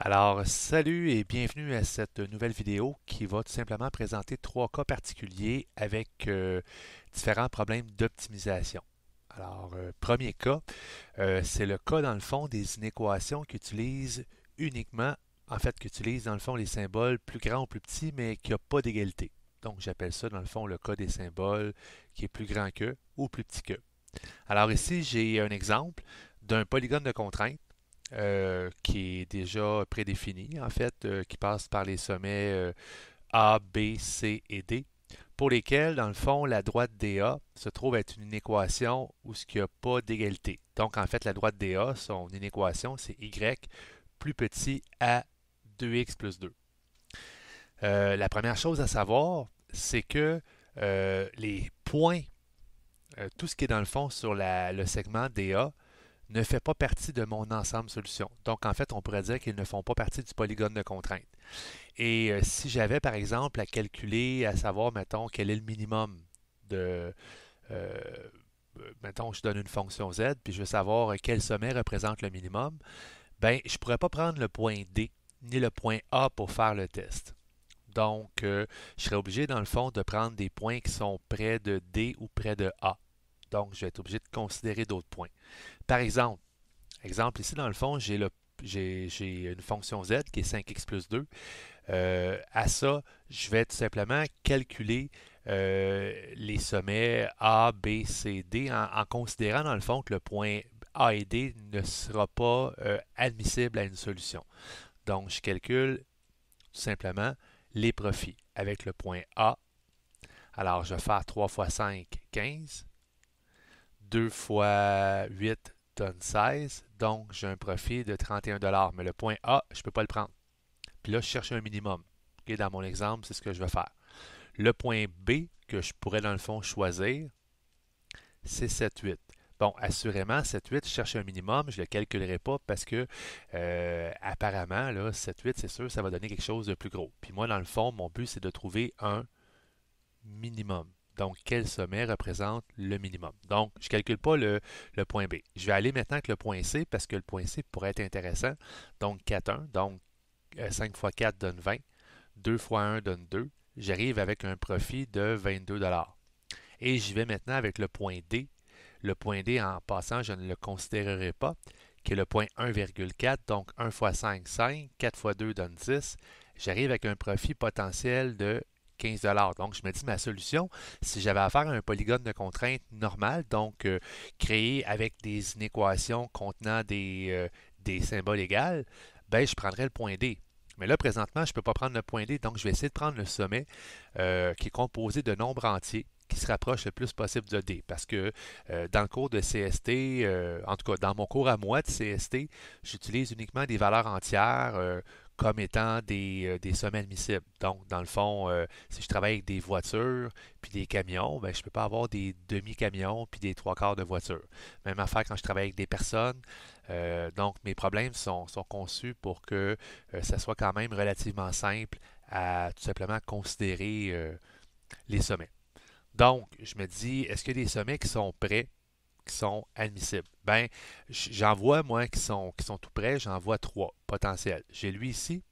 Alors, salut et bienvenue à cette nouvelle vidéo qui va tout simplement présenter trois cas particuliers avec différents problèmes d'optimisation. Alors, premier cas, c'est le cas dans le fond des inéquations qui utilisent uniquement, en fait, qui utilisent dans le fond les symboles plus grands ou plus petits, mais qui n'ont pas d'égalité. Donc, j'appelle ça dans le fond le cas des symboles qui est plus grand que ou plus petit que. Alors ici, j'ai un exemple d'un polygone de contrainte qui est déjà prédéfini, en fait, qui passe par les sommets A, B, C et D, pour lesquels, dans le fond, la droite DA se trouve être une inéquation où il n'y a pas d'égalité. Donc, en fait, la droite DA, son inéquation, c'est Y plus petit à 2x plus 2. La première chose à savoir, c'est que les points, tout ce qui est dans le fond sur le segment DA, ne fait pas partie de mon ensemble solution. Donc, en fait, on pourrait dire qu'ils ne font pas partie du polygone de contrainte. Et si j'avais, par exemple, à calculer, à savoir, mettons, quel est le minimum de... euh, mettons, je donne une fonction z, puis je veux savoir quel sommet représente le minimum, ben, je ne pourrais pas prendre le point D ni le point A pour faire le test. Donc, je serais obligé, dans le fond, de prendre des points qui sont près de D ou près de A. Donc, je vais être obligé de considérer d'autres points. Par exemple ici, dans le fond, j'ai une fonction z qui est 5x plus 2. À ça, je vais tout simplement calculer les sommets A, B, C, D en considérant dans le fond que le point A et D ne sera pas admissible à une solution. Donc, je calcule tout simplement les profits avec le point A. Alors, je vais faire 3 fois 5, 15. 2 fois 8 donne 16. Donc, j'ai un profit de 31 $. Mais le point A, je ne peux pas le prendre. Puis là, je cherche un minimum. Okay, dans mon exemple, c'est ce que je vais faire. Le point B que je pourrais dans le fond choisir, c'est 7, 8. Bon, assurément, 7, 8, je cherche un minimum, je ne le calculerai pas parce que apparemment, là, 7, 8, c'est sûr, ça va donner quelque chose de plus gros. Puis moi, dans le fond, mon but, c'est de trouver un minimum. Donc, quel sommet représente le minimum? Donc, je ne calcule pas le point B. Je vais aller maintenant avec le point C parce que le point C pourrait être intéressant. Donc, 4, 1. Donc, 5 fois 4 donne 20. 2 fois 1 donne 2. J'arrive avec un profit de 22 $. Et j'y vais maintenant avec le point D. Le point D, en passant, je ne le considérerai pas, qui est le point 1,4. Donc, 1 fois 5, 5. 4 fois 2 donne 10. J'arrive avec un profit potentiel de 15 $. Donc, je me dis, ma solution, si j'avais affaire à un polygone de contrainte normal, donc créé avec des inéquations contenant des symboles égaux, ben, je prendrais le point D. Mais là, présentement, je ne peux pas prendre le point D, donc je vais essayer de prendre le sommet qui est composé de nombres entiers qui se rapprochent le plus possible de D. Parce que dans le cours de CST, en tout cas dans mon cours à moi de CST, j'utilise uniquement des valeurs entières comme étant des sommets admissibles. Donc, dans le fond, si je travaille avec des voitures puis des camions, ben, je ne peux pas avoir des demi-camions puis des trois quarts de voitures. Même affaire quand je travaille avec des personnes. Donc, mes problèmes sont conçus pour que ça soit quand même relativement simple à tout simplement considérer les sommets. Donc, je me dis, est-ce qu'il y a des sommets qui sont prêts, qui sont admissibles? Ben, j'en vois, moi, qui sont tout prêts, j'en vois trois potentiels. J'ai lui ici,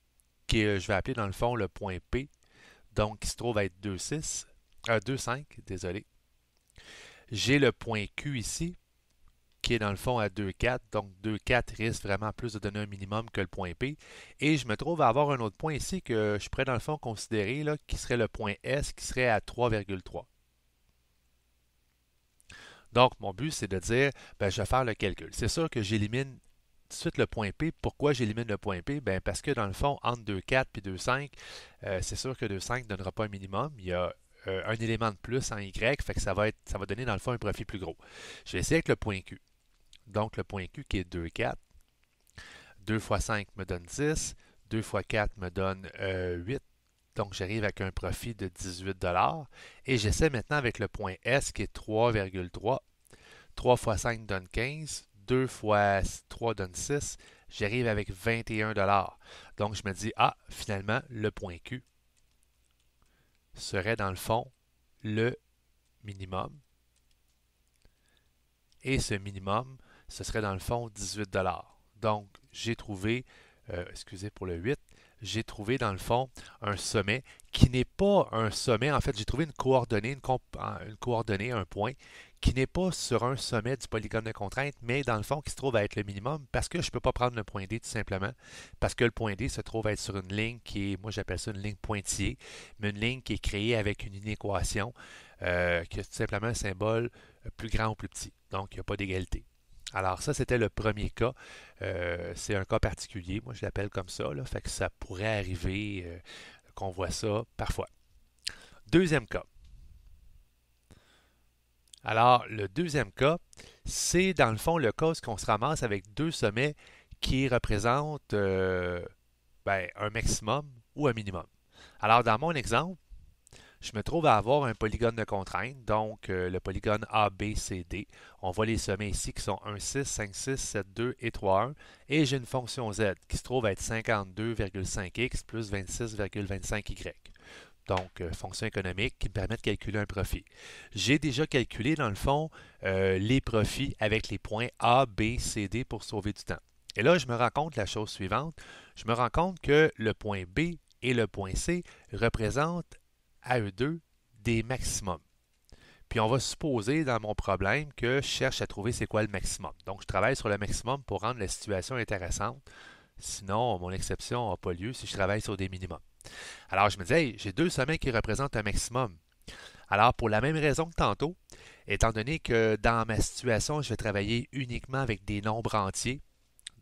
je vais appeler dans le fond le point P, donc qui se trouve à être 2,6, 2,5, désolé. J'ai le point Q ici, qui est dans le fond à 2,4. Donc 2,4 risque vraiment plus de donner un minimum que le point P. Et je me trouve à avoir un autre point ici que je pourrais dans le fond considérer, là, qui serait le point S, qui serait à 3,3. Donc mon but, c'est de dire, ben, je vais faire le calcul. C'est sûr que j'élimine tout de suite le point P. Pourquoi j'élimine le point P? Ben, parce que dans le fond, entre 2,4 et 2,5, c'est sûr que 2,5 ne donnera pas un minimum. Il y a un élément de plus en Y, fait que ça va donner dans le fond un profit plus gros. Je vais essayer avec le point Q. Donc le point Q qui est 2,4. 2 fois 5 me donne 10. 2 fois 4 me donne 8. Donc, j'arrive avec un profit de 18 $. Et j'essaie maintenant avec le point S qui est 3,3. 3 fois 5 donne 15. 2 fois 3 donne 6. J'arrive avec 21 $. Donc, je me dis, ah, finalement, le point Q serait dans le fond le minimum. Et ce minimum, ce serait dans le fond 18 $. Donc, j'ai trouvé excusez pour le 8, j'ai trouvé dans le fond un sommet qui n'est pas un sommet. En fait, j'ai trouvé une coordonnée, une coordonnée, un point, qui n'est pas sur un sommet du polygone de contrainte, mais dans le fond qui se trouve à être le minimum parce que je ne peux pas prendre le point D tout simplement, parce que le point D se trouve à être sur une ligne qui est, moi j'appelle ça une ligne pointillée, mais une ligne qui est créée avec une inéquation qui a tout simplement un symbole plus grand ou plus petit. Donc, il n'y a pas d'égalité. Alors ça, c'était le premier cas. C'est un cas particulier, moi je l'appelle comme ça, là, fait que ça pourrait arriver qu'on voit ça parfois. Deuxième cas. Alors, le deuxième cas, c'est dans le fond le cas où on se ramasse avec deux sommets qui représentent un maximum ou un minimum. Alors, dans mon exemple, je me trouve à avoir un polygone de contrainte, donc le polygone ABCD. On voit les sommets ici qui sont 1, 6, 5, 6, 7, 2 et 3, 1. Et j'ai une fonction Z qui se trouve à être 52,5x plus 26,25y. Donc, fonction économique qui me permet de calculer un profit. J'ai déjà calculé, dans le fond, les profits avec les points A, B, C, D pour sauver du temps. Et là, je me rends compte de la chose suivante. Je me rends compte que le point B et le point C représentent à eux deux des maximums. Puis on va supposer dans mon problème que je cherche à trouver c'est quoi le maximum. Donc je travaille sur le maximum pour rendre la situation intéressante. Sinon, mon exception n'a pas lieu si je travaille sur des minimums. Alors je me dis, hey, j'ai deux sommets qui représentent un maximum. Alors pour la même raison que tantôt, étant donné que dans ma situation, je vais travailler uniquement avec des nombres entiers.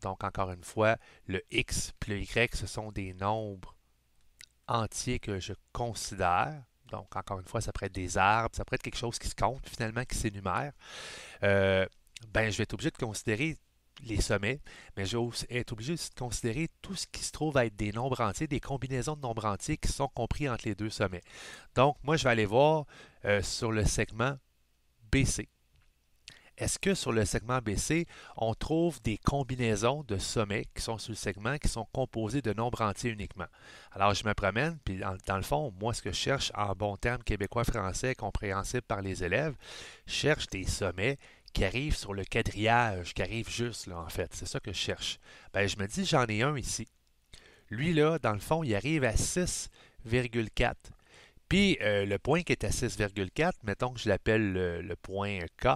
Donc encore une fois, le x et le y, ce sont des nombres entiers que je considère. Donc, encore une fois, ça pourrait être des arbres, ça pourrait être quelque chose qui se compte, finalement, qui s'énumère. Je vais être obligé de considérer les sommets, mais je vais être obligé aussi de considérer tout ce qui se trouve à être des nombres entiers, des combinaisons de nombres entiers qui sont compris entre les deux sommets. Donc, moi, je vais aller voir sur le segment BC. Est-ce que sur le segment BC, on trouve des combinaisons de sommets qui sont sur le segment qui sont composés de nombres entiers uniquement? Alors, je me promène, puis dans le fond, moi, ce que je cherche en bon terme québécois-français compréhensible par les élèves, je cherche des sommets qui arrivent sur le quadrillage, qui arrivent juste, là, en fait. C'est ça que je cherche. Ben, je me dis, j'en ai un ici. Lui, là, dans le fond, il arrive à 6,4. Puis, le point qui est à 6,4, mettons que je l'appelle le point K.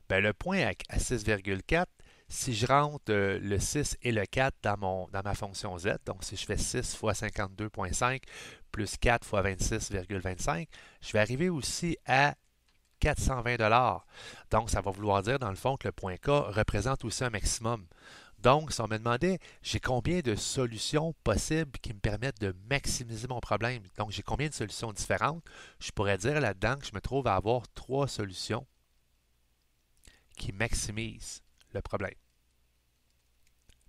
Ben, le point à 6,4, si je rentre le 6 et le 4 dans ma fonction Z, donc si je fais 6 fois 52,5 plus 4 fois 26,25, je vais arriver aussi à 420 $. Donc, ça va vouloir dire, dans le fond, que le point K représente aussi un maximum. Donc, si on me demandait, j'ai combien de solutions possibles qui me permettent de maximiser mon problème? Donc, j'ai combien de solutions différentes? Je pourrais dire là-dedans que je me trouve à avoir trois solutions qui maximise le problème.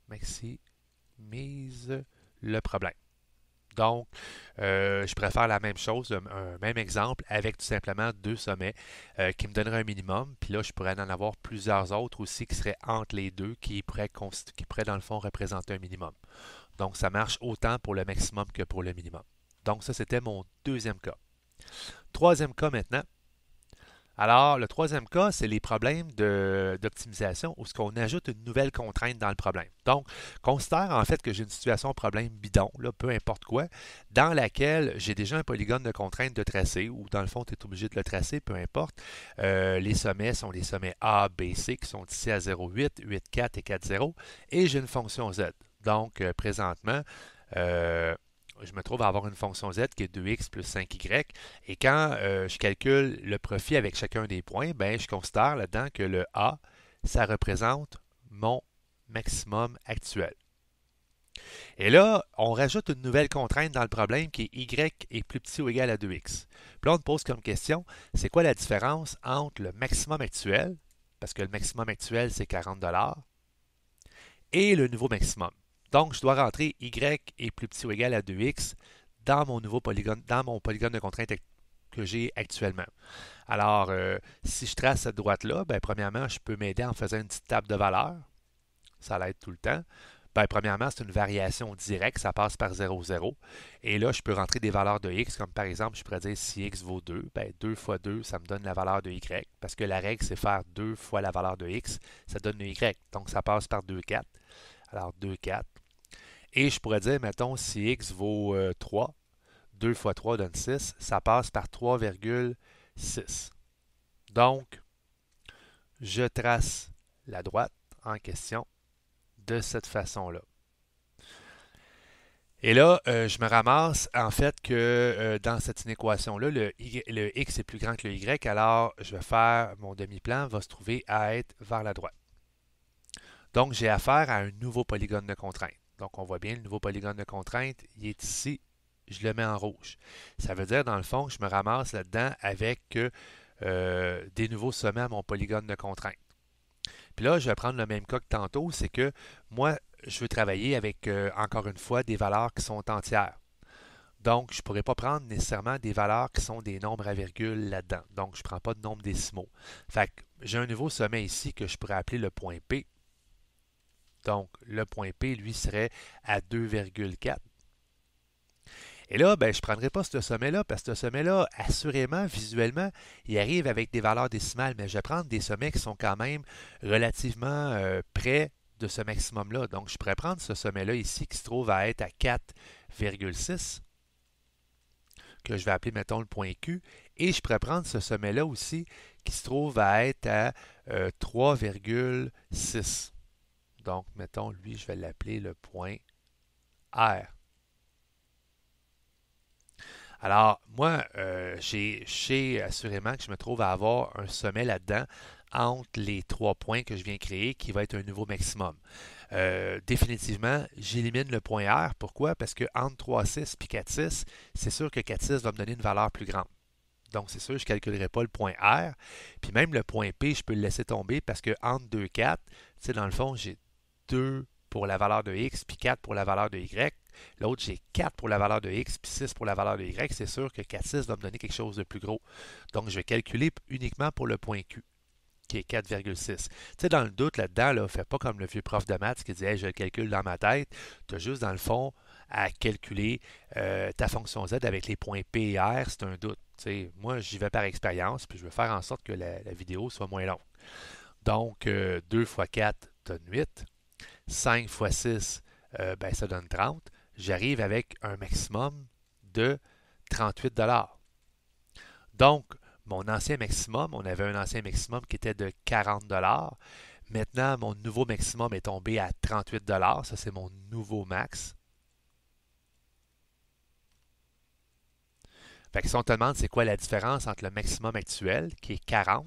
Maximise le problème. Donc, je préfère la même chose, un même exemple, avec tout simplement deux sommets qui me donneraient un minimum. Puis là, je pourrais en avoir plusieurs autres aussi qui seraient entre les deux, qui pourraient dans le fond représenter un minimum. Donc, ça marche autant pour le maximum que pour le minimum. Donc, ça, c'était mon deuxième cas. Troisième cas maintenant. Alors, le troisième cas, c'est les problèmes d'optimisation où ce qu'on ajoute une nouvelle contrainte dans le problème. Donc, considère en fait que j'ai une situation problème bidon, là, peu importe quoi, dans laquelle j'ai déjà un polygone de contrainte de tracé, ou dans le fond, tu es obligé de le tracer, peu importe. Les sommets sont les sommets A, B, C qui sont ici à 0,8, 8,4 et 4,0. Et j'ai une fonction Z. Donc, présentement, je me trouve à avoir une fonction Z qui est 2x plus 5y. Et quand je calcule le profit avec chacun des points, ben, je considère là-dedans que le A, ça représente mon maximum actuel. Et là, on rajoute une nouvelle contrainte dans le problème qui est y est plus petit ou égal à 2x. Puis là, on te pose comme question, c'est quoi la différence entre le maximum actuel, parce que le maximum actuel, c'est 40 $, et le nouveau maximum. Donc, je dois rentrer y est plus petit ou égal à 2x dans mon nouveau polygone, dans mon polygone de contrainte que j'ai actuellement. Alors, si je trace cette droite-là, ben, premièrement, je peux m'aider en faisant une petite table de valeurs. Ça l'aide tout le temps. Ben, premièrement, c'est une variation directe, ça passe par 0, 0. Et là, je peux rentrer des valeurs de x, comme par exemple, je pourrais dire si x vaut 2, ben 2 fois 2, ça me donne la valeur de y. Parce que la règle, c'est faire 2 fois la valeur de x, ça donne le y. Donc, ça passe par 2, 4. Alors, 2, 4. Et je pourrais dire, mettons, si x vaut 3, 2 fois 3 donne 6, ça passe par 3,6. Donc, je trace la droite en question de cette façon-là. Et là, je me ramasse en fait que dans cette inéquation-là, le x est plus grand que le y, alors je vais faire, mon demi-plan va se trouver à être vers la droite. Donc, j'ai affaire à un nouveau polygone de contrainte. Donc, on voit bien le nouveau polygone de contrainte, il est ici, je le mets en rouge. Ça veut dire, dans le fond, que je me ramasse là-dedans avec des nouveaux sommets à mon polygone de contrainte. Puis là, je vais prendre le même cas que tantôt, c'est que moi, je veux travailler avec, encore une fois, des valeurs qui sont entières. Donc, je ne pourrais pas prendre nécessairement des valeurs qui sont des nombres à virgule là-dedans. Donc, je ne prends pas de nombres décimaux. Fait que j'ai un nouveau sommet ici que je pourrais appeler le point P. Donc, le point P, lui, serait à 2,4. Et là, ben, je ne prendrai pas ce sommet-là parce que ce sommet-là, assurément, visuellement, il arrive avec des valeurs décimales, mais je vais prendre des sommets qui sont quand même relativement près de ce maximum-là. Donc, je pourrais prendre ce sommet-là ici qui se trouve à être à 4,6, que je vais appeler, mettons, le point Q, et je pourrais prendre ce sommet-là aussi qui se trouve à être à 3,6. Donc, mettons, lui, je vais l'appeler le point R. Alors, moi, je sais assurément que je me trouve à avoir un sommet là-dedans entre les trois points que je viens créer qui va être un nouveau maximum. Définitivement, j'élimine le point R. Pourquoi? Parce que entre 3,6 et 4,6, c'est sûr que 4,6 va me donner une valeur plus grande. Donc, c'est sûr, je ne calculerai pas le point R. Puis même le point P, je peux le laisser tomber parce que entre 2 et 4, tu sais, dans le fond, j'ai 2 pour la valeur de X, puis 4 pour la valeur de Y. L'autre, j'ai 4 pour la valeur de X, puis 6 pour la valeur de Y. C'est sûr que 4, 6 va me donner quelque chose de plus gros. Donc, je vais calculer uniquement pour le point Q, qui est 4,6. Tu sais, dans le doute là-dedans, là, fais pas comme le vieux prof de maths qui disait hey, je le calcule dans ma tête. Tu as juste, dans le fond, à calculer ta fonction Z avec les points P et R. C'est un doute. Tu sais, moi, j'y vais par expérience, puis je veux faire en sorte que la vidéo soit moins longue. Donc, 2 fois 4 donne 8. 5 fois 6, ben, ça donne 30. J'arrive avec un maximum de 38 $. Donc, mon ancien maximum, on avait un ancien maximum qui était de 40 $. Maintenant, mon nouveau maximum est tombé à 38 $. Ça, c'est mon nouveau max. Fait que si on te demande c'est quoi la différence entre le maximum actuel, qui est 40,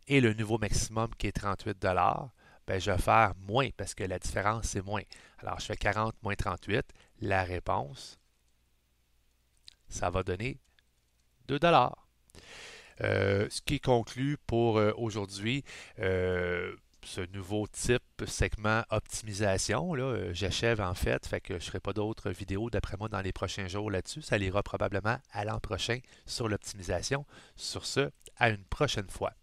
et le nouveau maximum qui est 38 $, ben, je vais faire moins parce que la différence, c'est moins. Alors, je fais 40 moins 38. La réponse, ça va donner 2 $. Ce qui conclut pour aujourd'hui ce nouveau type segment optimisation. Là, j'achève en fait que je ne ferai pas d'autres vidéos d'après moi dans les prochains jours là-dessus. Ça ira probablement à l'an prochain sur l'optimisation. Sur ce, à une prochaine fois.